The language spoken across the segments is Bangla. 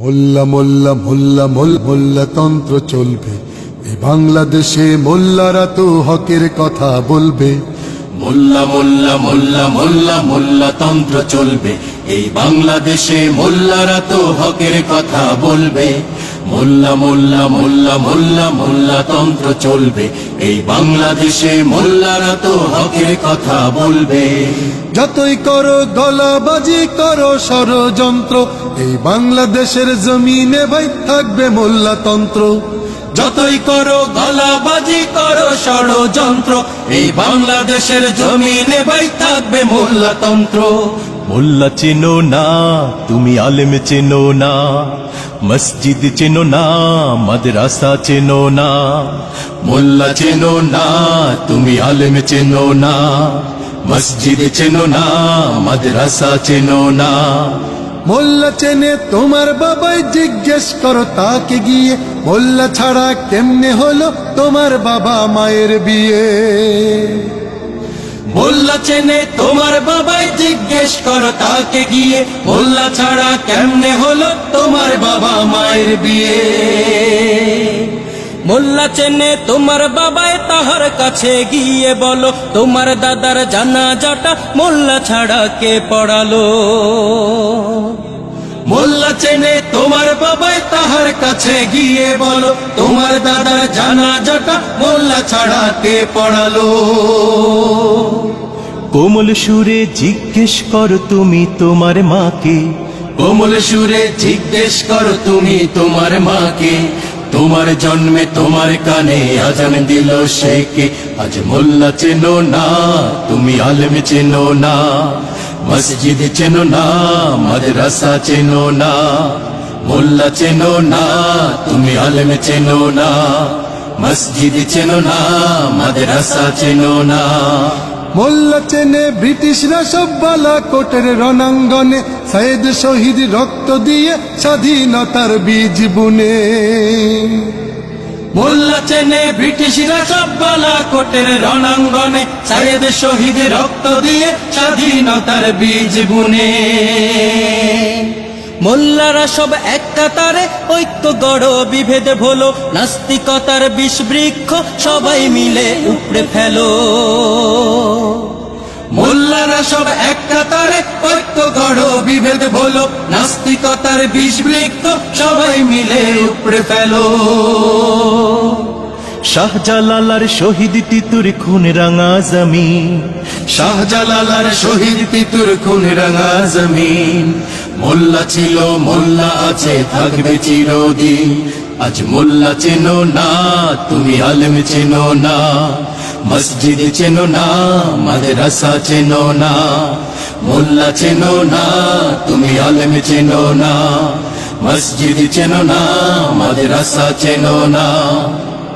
মোল্লা মোল্লা মোল্লা মোল্লা তন্ত্র চলবে এই বাংলাদেশে, মোল্লারা তো হকের কথা বলবে। মোল্লা মোল্লা মোল্লা মোল্লা মোল্লা তন্ত্র চলবে এই বাংলাদেশে, মোল্লারা তো হকের কথা বলবে। মোল্লা মোল্লা মোল্লা মোল্লা মোল্লা তন্ত্র চলবে এই বাংলাদেশে, মোল্লারা তো হকের কথা বলবে। যতই করো গলাবাজি করো ষড়যন্ত্র, এই বাংলাদেশের জমিনে ভাই থাকবে মোল্লা তন্ত্র। যতই করো গলাবাজি করো ষড়যন্ত্র, এই বাংলাদেশের জমিনে ভাই থাকবে মোল্লা তন্ত্র। মোল্লা চেনো না তুমি, আলেম চেনো না, মসজিদ চেনো না, মাদ্রাসা চেনো না। মোল্লা চেনো না তুমি, আলেম চেনো না, মসজিদ চেনো না, মাদ্রাসা চেনো না। মোল্লা চেনে তোমার বাবাই, জিজ্ঞেস করো তাকে গিয়ে, মোল্লা ছাড়া কেমনে হলো তোমার বাবা মায়ের বিয়ে। মোল্লা চেনে তোমার বাবাই, জিজ্ঞেস করো তাকে গিয়ে, মোল্লা ছাড়া কেমনে হলো তোমার বাবা মায়ের বিয়ে। মোল্লা চেনে তোমার বাবাই, তাহার কাছে গিয়ে বলো, তোমার দাদার জানাজাটা মোল্লা ছাড়া কে পড়ালো। মোল্লা চেনে তোমার বাবাই, তাহার কাছে গিয়ে বলো, তোমার দাদার জানাজাটা মোল্লা ছাড়া কে পড়ালো। কোমল সুরে জিজ্ঞেস করো তুমি তোমার মাকে, কোমল সুরে জিজ্ঞেস করো তুমি তোমার মাকে, তোমার জন্মে তোমার কানে আজান দিল সে কে। আজ মোল্লা চেনো না তুমি, আলেম চেনো না, মসজিদ চেনো না, মাদ্রাসা চেনো না। মোল্লা চেনো না তুমি, আলেম চেনো না, মসজিদ চেনো না, মাদ্রাসা চেনো না। মোল্লা চেনে ব্রিটিশরা সব বালা কোটের রণাঙ্গনে, সাইদ শহীদ রক্ত দিয়ে স্বাধীনতার বীজ বুনে। মোল্লা চেনে ব্রিটিশরা সব বালা কোটের রণাঙ্গনে, সাইদ শহীদ রক্ত দিয়ে স্বাধীনতার বীজ বুনে। মোল্লারা সব এক কাতারে, ঐক্য গড় বিভেদ ভোলো, নাস্তিকতার বিষ বৃক্ষ সবাই মিলে উপড়ে ফেলো। মোল্লারা সব এক কাতারে, ঐক্য গড় বিভেদ ভোলো, নাস্তিকতার বিষ বৃক্ষ সবাই মিলে উপড়ে ফেলো। শাহজালালার শহীদ তিতুর খুন রাঙা জমিন, শাহজালালার শহীদ তিতুর খুন রাঙা জমিন। মোল্লা ছিল মোল্লা আছে থাকবে চিরদিন। আজ মোল্লা চেনো না তুমি, আলেম চেনো না, মসজিদ চেনো না, মাদ্রাসা চেনো না। মোল্লা চেনো না তুমি, আলেম চেনো না, মসজিদ চেনো না, মাদ্রাসা চেনো না।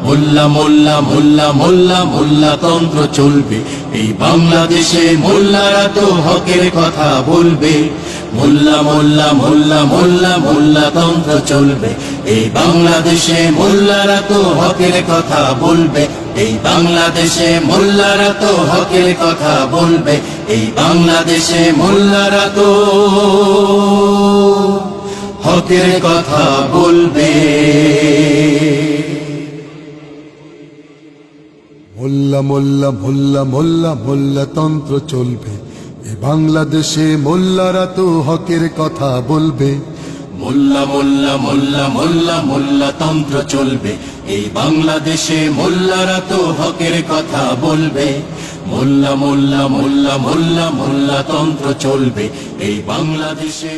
মোল্লা মোল্লা মোল্লা মোল্লা মোল্লা তন্ত্র চলবে এই বাংলাদেশে, মোল্লারা তো হকের কথা বলবে। মোল্লা মোল্লা মোল্লা মোল্লা মোল্লা তন্ত্র চলবে এই বাংলাদেশে, মোল্লারা তো হকের কথা বলবে। এই বাংলাদেশে মোল্লারা তো হকের কথা বলবে। এই বাংলাদেশে মোল্লারা তো হকের কথা বলবে। মোল্লা মোল্লা মোল্লা মোল্লা মোল্লা তন্ত্র চলবে এই বাংলাদেশে, মোল্লারা তো হকের কথা বলবে। মোল্লা মোল্লা মোল্লা মোল্লা মোল্লা তন্ত্র চলবে এই বাংলাদেশে, মোল্লারা তো হকের কথা বলবে। মোল্লা মোল্লা মোল্লা মোল্লা মোল্লা তন্ত্র চলবে এই বাংলাদেশে।